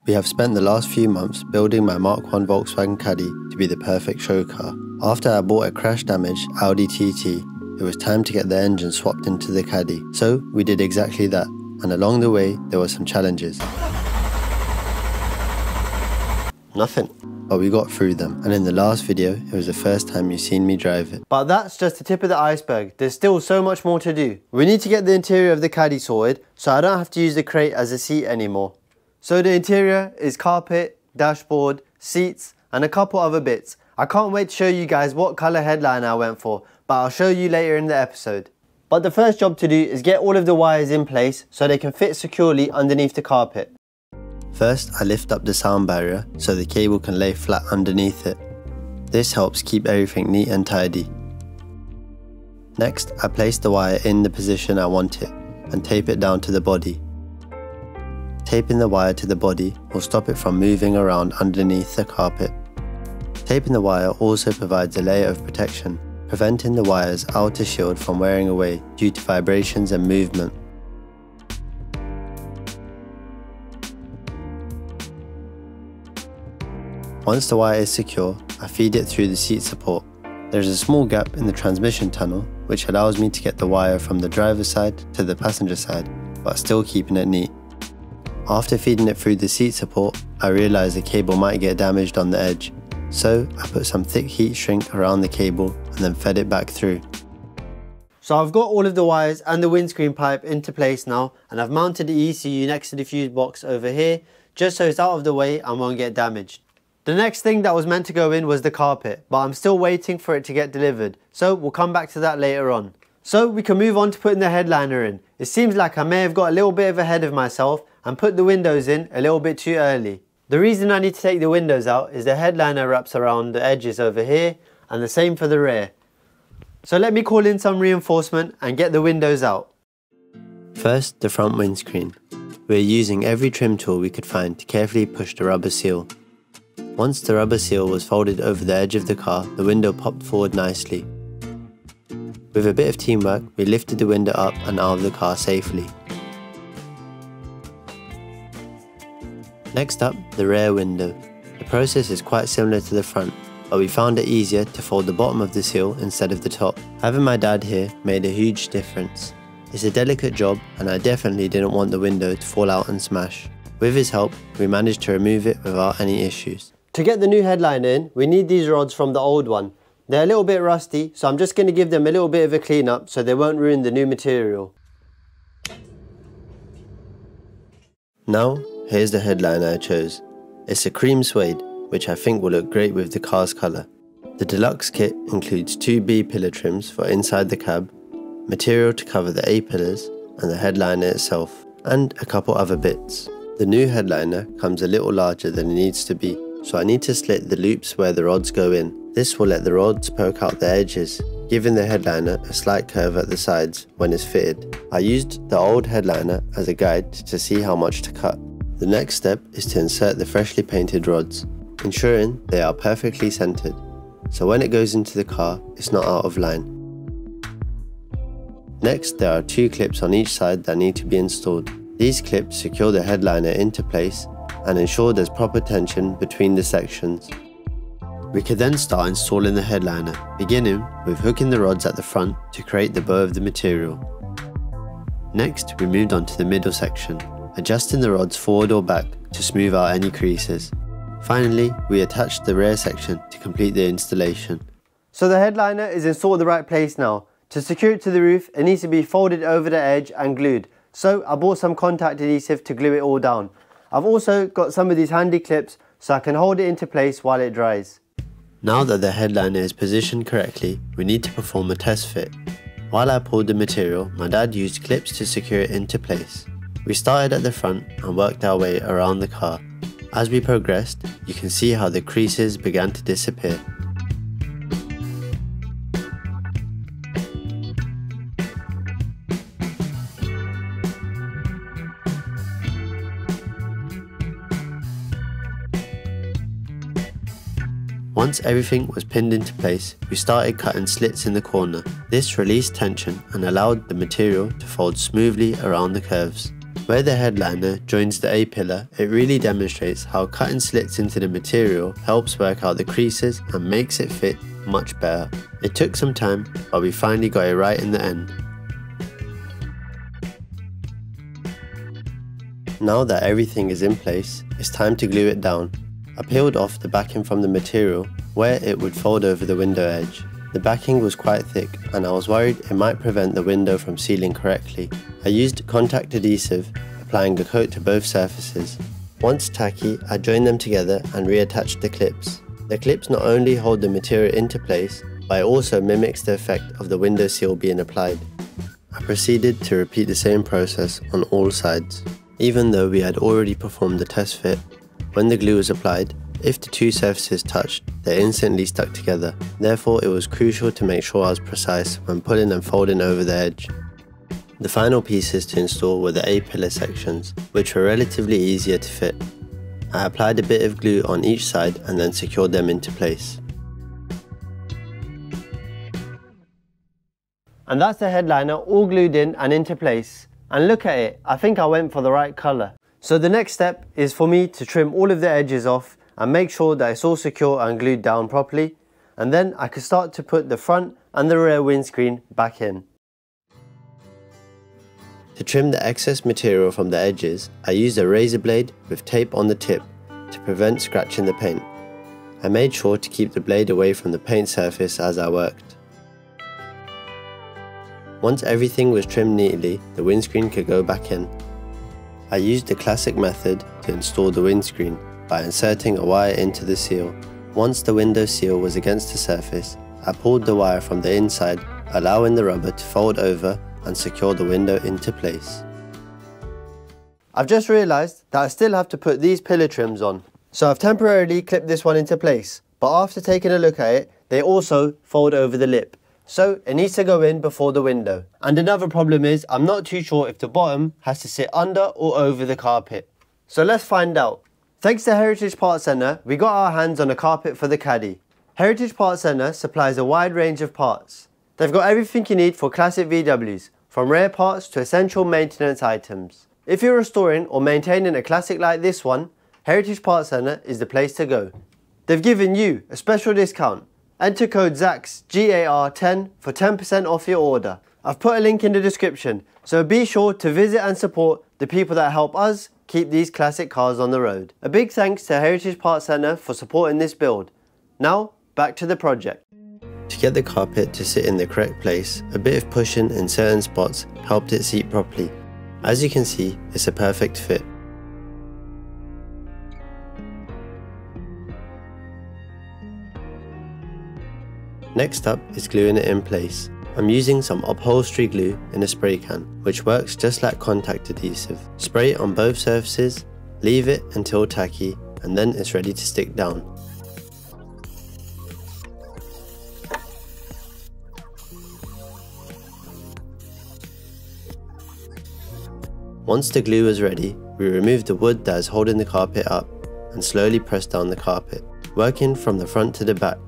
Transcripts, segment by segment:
We have spent the last few months building my Mark 1 Volkswagen Caddy to be the perfect show car. After I bought a crash-damaged Audi TT, it was time to get the engine swapped into the Caddy. So we did exactly that, and along the way there were some challenges. Nothing, but we got through them, and in the last video it was the first time you've seen me drive it. But that's just the tip of the iceberg. There's still so much more to do. We need to get the interior of the Caddy sorted so I don't have to use the crate as a seat anymore. So the interior is carpet, dashboard, seats and a couple other bits. I can't wait to show you guys what colour headliner I went for, but I'll show you later in the episode. But the first job to do is get all of the wires in place so they can fit securely underneath the carpet. First, I lift up the sound barrier so the cable can lay flat underneath it. This helps keep everything neat and tidy. Next, I place the wire in the position I want it and tape it down to the body. Taping the wire to the body will stop it from moving around underneath the carpet. Taping the wire also provides a layer of protection, preventing the wire's outer shield from wearing away due to vibrations and movement. Once the wire is secure, I feed it through the seat support. There is a small gap in the transmission tunnel which allows me to get the wire from the driver's side to the passenger side, but still keeping it neat. After feeding it through the seat support, I realised the cable might get damaged on the edge, so I put some thick heat shrink around the cable and then fed it back through. So I've got all of the wires and the windscreen pipe into place now, and I've mounted the ECU next to the fuse box over here, just so it's out of the way and won't get damaged. The next thing that was meant to go in was the carpet, but I'm still waiting for it to get delivered, so we'll come back to that later on. So we can move on to putting the headliner in. It seems like I may have got a little bit ahead of myself and put the windows in a little bit too early. The reason I need to take the windows out is the headliner wraps around the edges over here, and the same for the rear. So let me call in some reinforcement and get the windows out. First, the front windscreen. We're using every trim tool we could find to carefully push the rubber seal. Once the rubber seal was folded over the edge of the car, the window popped forward nicely. With a bit of teamwork, we lifted the window up and out of the car safely. Next up, the rear window. The process is quite similar to the front, but we found it easier to fold the bottom of the seal instead of the top. Having my dad here made a huge difference. It's a delicate job and I definitely didn't want the window to fall out and smash. With his help, we managed to remove it without any issues. To get the new headliner in, we need these rods from the old one. They're a little bit rusty, so I'm just going to give them a little bit of a clean up so they won't ruin the new material. Now, here's the headliner I chose. It's a cream suede, which I think will look great with the car's colour. The deluxe kit includes two B pillar trims for inside the cab, material to cover the A pillars and the headliner itself, and a couple other bits. The new headliner comes a little larger than it needs to be, so I need to slit the loops where the rods go in. This will let the rods poke out the edges, giving the headliner a slight curve at the sides when it's fitted. I used the old headliner as a guide to see how much to cut. The next step is to insert the freshly painted rods, ensuring they are perfectly centered, so when it goes into the car, it's not out of line. Next, there are two clips on each side that need to be installed. These clips secure the headliner into place and ensure there's proper tension between the sections. We could then start installing the headliner, beginning with hooking the rods at the front to create the bow of the material. Next, we moved on to the middle section, adjusting the rods forward or back to smooth out any creases. Finally, we attached the rear section to complete the installation. So the headliner is installed in the right place now. To secure it to the roof, it needs to be folded over the edge and glued. So I bought some contact adhesive to glue it all down. I've also got some of these handy clips so I can hold it into place while it dries. Now that the headliner is positioned correctly, we need to perform a test fit. While I pulled the material, my dad used clips to secure it into place. We started at the front and worked our way around the car. As we progressed, you can see how the creases began to disappear. Once everything was pinned into place, we started cutting slits in the corner. This released tension and allowed the material to fold smoothly around the curves. Where the headliner joins the A-pillar, it really demonstrates how cutting slits into the material helps work out the creases and makes it fit much better. It took some time, but we finally got it right in the end. Now that everything is in place, it's time to glue it down. I peeled off the backing from the material where it would fold over the window edge. The backing was quite thick and I was worried it might prevent the window from sealing correctly. I used contact adhesive, applying a coat to both surfaces. Once tacky, I joined them together and reattached the clips. The clips not only hold the material into place, but it also mimics the effect of the window seal being applied. I proceeded to repeat the same process on all sides. Even though we had already performed the test fit, when the glue was applied, if the two surfaces touched, they instantly stuck together. Therefore, it was crucial to make sure I was precise when pulling and folding over the edge. The final pieces to install were the A-pillar sections, which were relatively easier to fit. I applied a bit of glue on each side and then secured them into place. And that's the headliner all glued in and into place. And look at it, I think I went for the right colour. So the next step is for me to trim all of the edges off and make sure that it's all secure and glued down properly, and then I can start to put the front and the rear windscreen back in. To trim the excess material from the edges, I used a razor blade with tape on the tip to prevent scratching the paint. I made sure to keep the blade away from the paint surface as I worked. Once everything was trimmed neatly, the windscreen could go back in. I used the classic method to install the windscreen by inserting a wire into the seal. Once the window seal was against the surface, I pulled the wire from the inside, allowing the rubber to fold over and secure the window into place. I've just realised that I still have to put these pillar trims on. So I've temporarily clipped this one into place, but after taking a look at it, they also fold over the lip. So it needs to go in before the window. And another problem is I'm not too sure if the bottom has to sit under or over the carpet. So let's find out. Thanks to Heritage Parts Centre, we got our hands on a carpet for the Caddy. Heritage Parts Centre supplies a wide range of parts. They've got everything you need for classic VWs, from rare parts to essential maintenance items. If you're restoring or maintaining a classic like this one, Heritage Parts Centre is the place to go. They've given you a special discount. Enter code ZAX GAR10 for 10% off your order. I've put a link in the description, so be sure to visit and support the people that help us keep these classic cars on the road. A big thanks to Heritage Parts Centre for supporting this build. Now, back to the project. To get the carpet to sit in the correct place, a bit of pushing in certain spots helped it seat properly. As you can see, it's a perfect fit. Next up is gluing it in place. I'm using some upholstery glue in a spray can, which works just like contact adhesive. Spray it on both surfaces, leave it until tacky, and then it's ready to stick down. Once the glue is ready, we remove the wood that is holding the carpet up and slowly press down the carpet, working from the front to the back.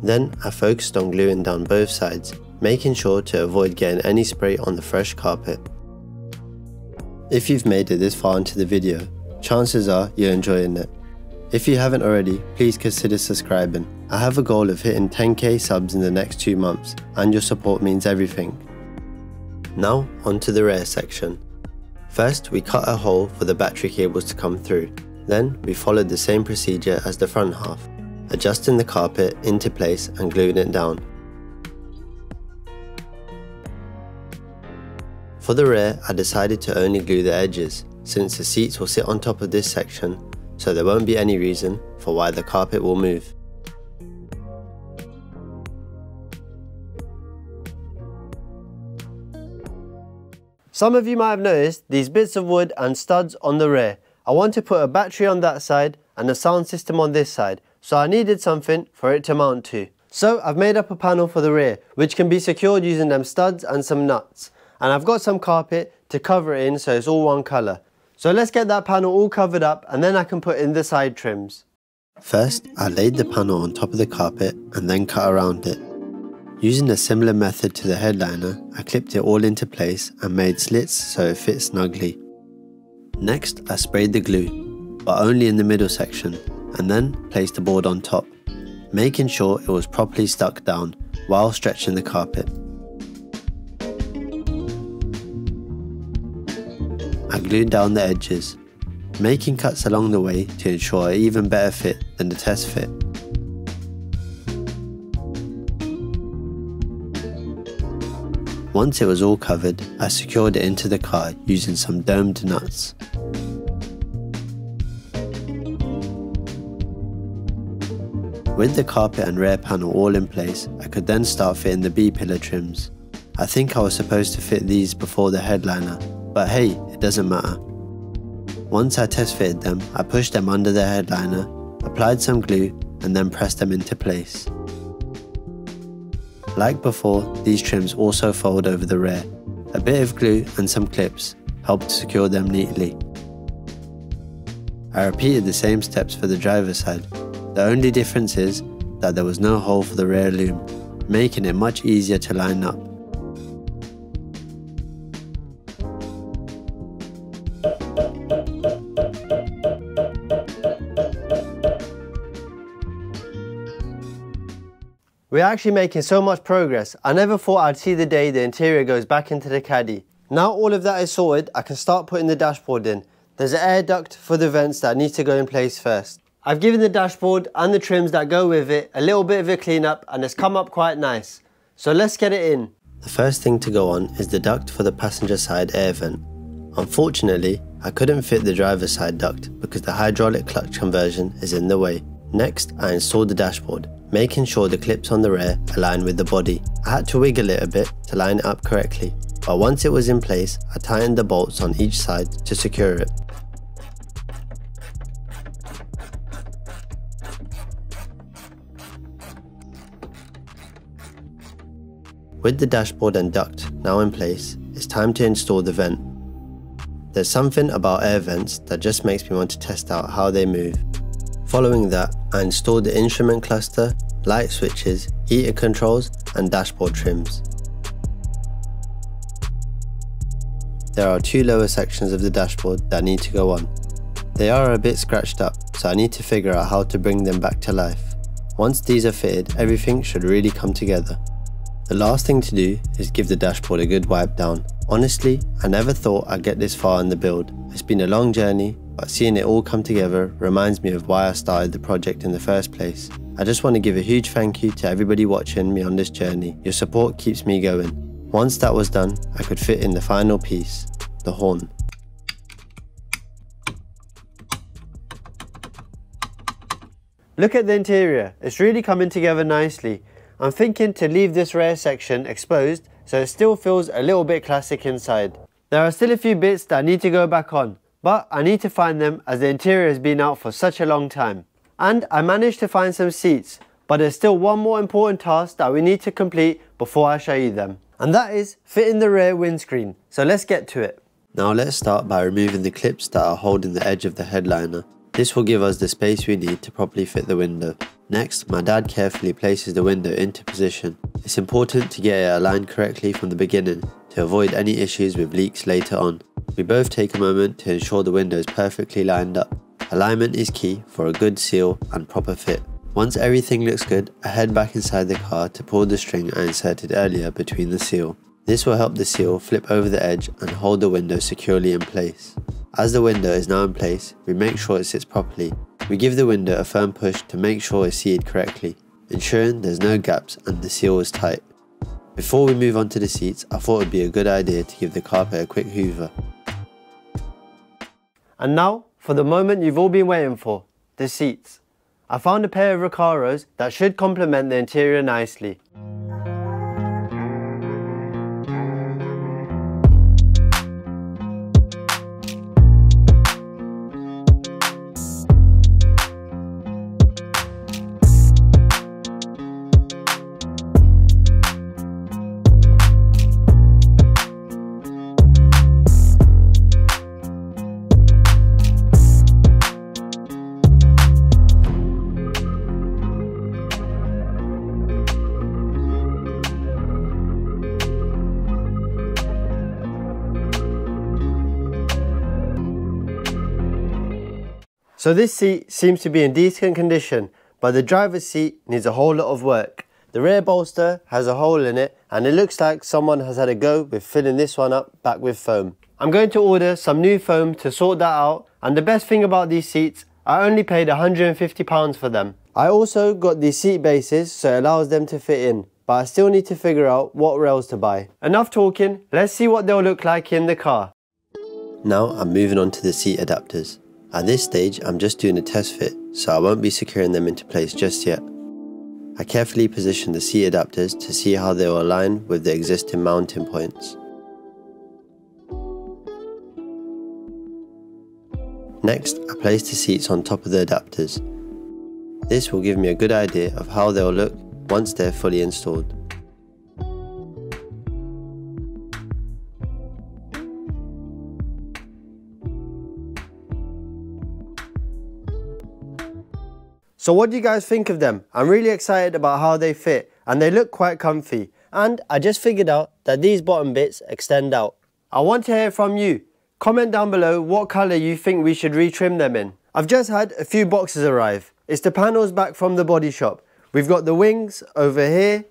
Then I focused on gluing down both sides, making sure to avoid getting any spray on the fresh carpet. If you've made it this far into the video, chances are you're enjoying it. If you haven't already, please consider subscribing. I have a goal of hitting 10k subs in the next 2 months, and your support means everything. Now onto the rear section. First we cut a hole for the battery cables to come through. Then we followed the same procedure as the front half, adjusting the carpet into place and gluing it down. For the rear, I decided to only glue the edges, since the seats will sit on top of this section, so there won't be any reason for why the carpet will move. Some of you might have noticed these bits of wood and studs on the rear. I want to put a battery on that side and a sound system on this side, so I needed something for it to mount to. So I've made up a panel for the rear, which can be secured using them studs and some nuts. And I've got some carpet to cover it in so it's all one colour. So let's get that panel all covered up and then I can put in the side trims. First, I laid the panel on top of the carpet and then cut around it. Using a similar method to the headliner, I clipped it all into place and made slits so it fits snugly. Next, I sprayed the glue, but only in the middle section, and then placed the board on top, making sure it was properly stuck down while stretching the carpet. I glued down the edges, making cuts along the way to ensure an even better fit than the test fit. Once it was all covered, I secured it into the car using some domed nuts. With the carpet and rear panel all in place, I could then start fitting the B-pillar trims. I think I was supposed to fit these before the headliner, but hey, it doesn't matter. Once I test fitted them, I pushed them under the headliner, applied some glue, and then pressed them into place. Like before, these trims also fold over the rear. A bit of glue and some clips helped secure them neatly. I repeated the same steps for the driver's side. The only difference is that there was no hole for the rear loom, making it much easier to line up. We're actually making so much progress. I never thought I'd see the day the interior goes back into the Caddy. Now all of that is sorted, I can start putting the dashboard in. There's an air duct for the vents that need to go in place first. I've given the dashboard and the trims that go with it a little bit of a clean up, and it's come up quite nice. So let's get it in. The first thing to go on is the duct for the passenger side air vent. Unfortunately, I couldn't fit the driver's side duct because the hydraulic clutch conversion is in the way. Next, I installed the dashboard, making sure the clips on the rear align with the body. I had to wiggle it a bit to line it up correctly, but once it was in place, I tightened the bolts on each side to secure it. With the dashboard and duct now in place, it's time to install the vent. There's something about air vents that just makes me want to test out how they move. Following that, I installed the instrument cluster, light switches, heater controls and dashboard trims. There are two lower sections of the dashboard that need to go on. They are a bit scratched up, so I need to figure out how to bring them back to life. Once these are fitted, everything should really come together. The last thing to do is give the dashboard a good wipe down. Honestly, I never thought I'd get this far in the build. It's been a long journey, but seeing it all come together reminds me of why I started the project in the first place. I just want to give a huge thank you to everybody watching me on this journey. Your support keeps me going. Once that was done, I could fit in the final piece, the horn. Look at the interior, it's really coming together nicely. I'm thinking to leave this rear section exposed so it still feels a little bit classic inside. There are still a few bits that need to go back on, but I need to find them as the interior has been out for such a long time. And I managed to find some seats, but there's still one more important task that we need to complete before I show you them. And that is fitting the rear windscreen, so let's get to it. Now let's start by removing the clips that are holding the edge of the headliner. This will give us the space we need to properly fit the window. Next, my dad carefully places the window into position. It's important to get it aligned correctly from the beginning to avoid any issues with leaks later on. We both take a moment to ensure the window is perfectly lined up. Alignment is key for a good seal and proper fit. Once everything looks good, I head back inside the car to pull the string I inserted earlier between the seal. This will help the seal flip over the edge and hold the window securely in place. As the window is now in place, we make sure it sits properly. We give the window a firm push to make sure it's seated correctly, ensuring there's no gaps and the seal is tight. Before we move on to the seats, I thought it would be a good idea to give the carpet a quick hoover. And now, for the moment you've all been waiting for, the seats. I found a pair of Recaros that should complement the interior nicely. So this seat seems to be in decent condition, but the driver's seat needs a whole lot of work. The rear bolster has a hole in it and it looks like someone has had a go with filling this one up back with foam. I'm going to order some new foam to sort that out, and the best thing about these seats, I only paid £150 for them. I also got these seat bases so it allows them to fit in, but I still need to figure out what rails to buy. Enough talking, let's see what they'll look like in the car. Now I'm moving on to the seat adapters. At this stage I'm just doing a test fit, so I won't be securing them into place just yet. I carefully position the seat adapters to see how they will align with the existing mounting points. Next, I place the seats on top of the adapters. This will give me a good idea of how they will look once they're fully installed. So what do you guys think of them? I'm really excited about how they fit and they look quite comfy. And I just figured out that these bottom bits extend out. I want to hear from you. Comment down below what colour you think we should retrim them in. I've just had a few boxes arrive. It's the panels back from the body shop. We've got the wings over here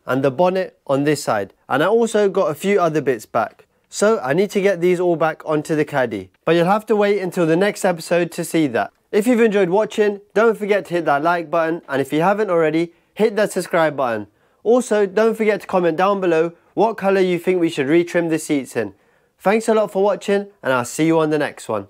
and the bonnet on this side. And I also got a few other bits back. So I need to get these all back onto the Caddy. But you'll have to wait until the next episode to see that. If you've enjoyed watching, don't forget to hit that like button, and if you haven't already, hit that subscribe button. Also, don't forget to comment down below what colour you think we should retrim the seats in. Thanks a lot for watching, and I'll see you on the next one.